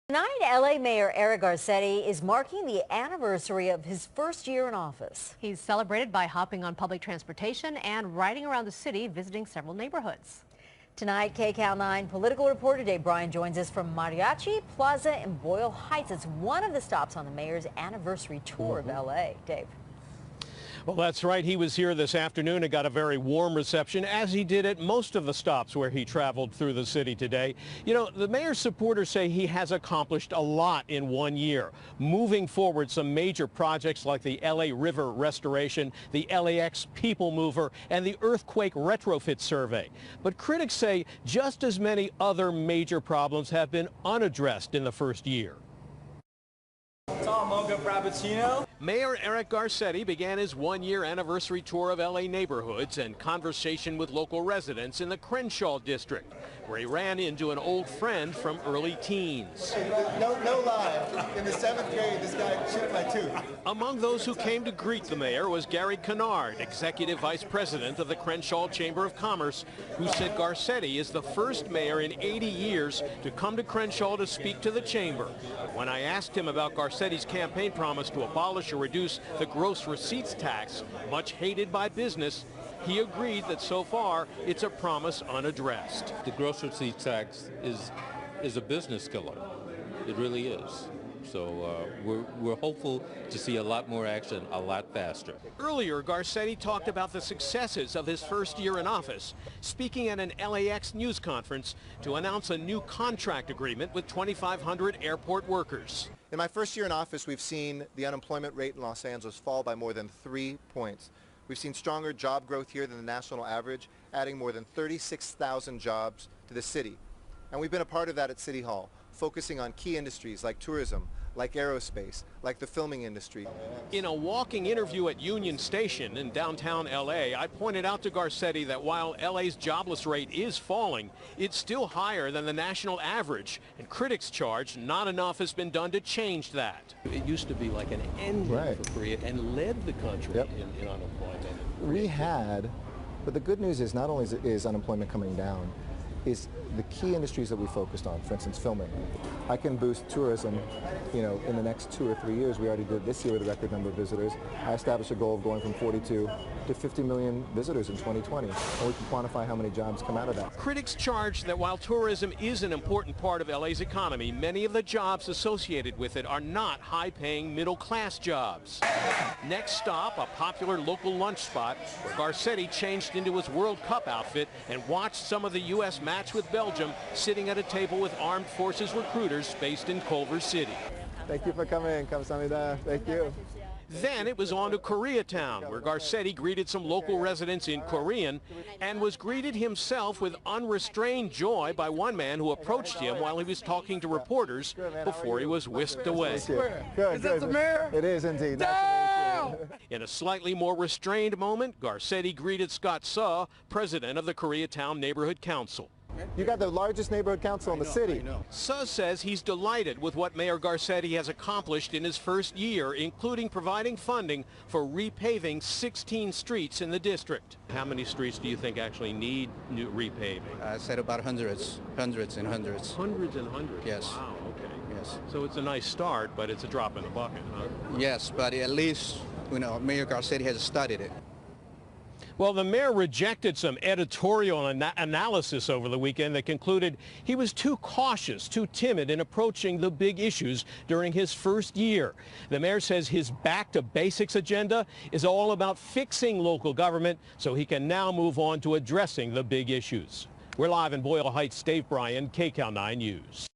Tonight, LA Mayor Eric Garcetti is marking the anniversary of his first year in office. He's celebrated by hopping on public transportation and riding around the city, visiting several neighborhoods. Tonight, KCAL 9 political reporter Dave Bryan joins us from Mariachi Plaza in Boyle Heights. It's one of the stops on the mayor's anniversary tour of LA. Dave. Well, that's right. He was here this afternoon and got a very warm reception, as he did at most of the stops where he traveled through the city today. You know, the mayor's supporters say he has accomplished a lot in 1 year, moving forward some major projects like the LA River restoration, the LAX People Mover, and the earthquake retrofit survey. But critics say just as many other major problems have been unaddressed in the first year. Mocha Frappuccino. Mayor Eric Garcetti began his one-year anniversary tour of LA neighborhoods and conversation with local residents in the Crenshaw district, where he ran into an old friend from early teens. No lie. In the 7th grade, this guy chipped my tooth. Among those who came to greet the mayor was Gary Kennard, Executive Vice President of the Crenshaw Chamber of Commerce, who said Garcetti is the first mayor in 80 years to come to Crenshaw to speak to the chamber. When I asked him about Garcetti's campaign promise to abolish or reduce the gross receipts tax, much hated by business, he agreed that so far it's a promise unaddressed. The gross receipts tax is a business killer. It really is. So we're hopeful to see a lot more action a lot faster. Earlier, Garcetti talked about the successes of his first year in office, speaking at an LAX news conference to announce a new contract agreement with 2,500 airport workers. In my first year in office, we've seen the unemployment rate in Los Angeles fall by more than 3 points. We've seen stronger job growth here than the national average, adding more than 36,000 jobs to the city. And we've been a part of that at City Hall, focusing on key industries like tourism, like aerospace, like the filming industry. In a walking interview at Union Station in downtown LA, I pointed out to Garcetti that while LA's jobless rate is falling, it's still higher than the national average, and critics charge not enough has been done to change that. It used to be like an engine for Korea and led the country in unemployment. We had, but the good news is not only is unemployment coming down, is the key industries that we focused on, for instance, filming. I can boost tourism, you know, in the next 2 or 3 years. We already did this year with a record number of visitors. I established a goal of going from 42 to 50 million visitors in 2020, and we can quantify how many jobs come out of that. Critics charge that while tourism is an important part of LA's economy, many of the jobs associated with it are not high-paying middle-class jobs. Next stop, a popular local lunch spot where Garcetti changed into his World Cup outfit and watched some of the U.S. match with Belgium, sitting at a table with armed forces recruiters based in Culver City. Thank you for coming. Kamsahamnida. Thank you. Then it was on to Koreatown, where Garcetti greeted some local residents in Korean and was greeted himself with unrestrained joy by one man who approached him while he was talking to reporters before he was whisked away. Good. Is that the mayor? It is indeed. In a slightly more restrained moment, Garcetti greeted Scott Suh, president of the Koreatown Neighborhood Council. You got the largest neighborhood council in the city. Suh says he's delighted with what Mayor Garcetti has accomplished in his first year, including providing funding for repaving 16 streets in the district. How many streets do you think actually need new repaving? I said about hundreds and hundreds. Hundreds and hundreds? Yes. Wow, okay. Yes. So it's a nice start, but it's a drop in the bucket, huh? Yes, but at least, you know, Mayor Garcetti has studied it. Well, the mayor rejected some editorial analysis over the weekend that concluded he was too cautious, too timid in approaching the big issues during his first year. The mayor says his Back to Basics agenda is all about fixing local government so he can now move on to addressing the big issues. We're live in Boyle Heights. Dave Bryan, KCAL 9 News.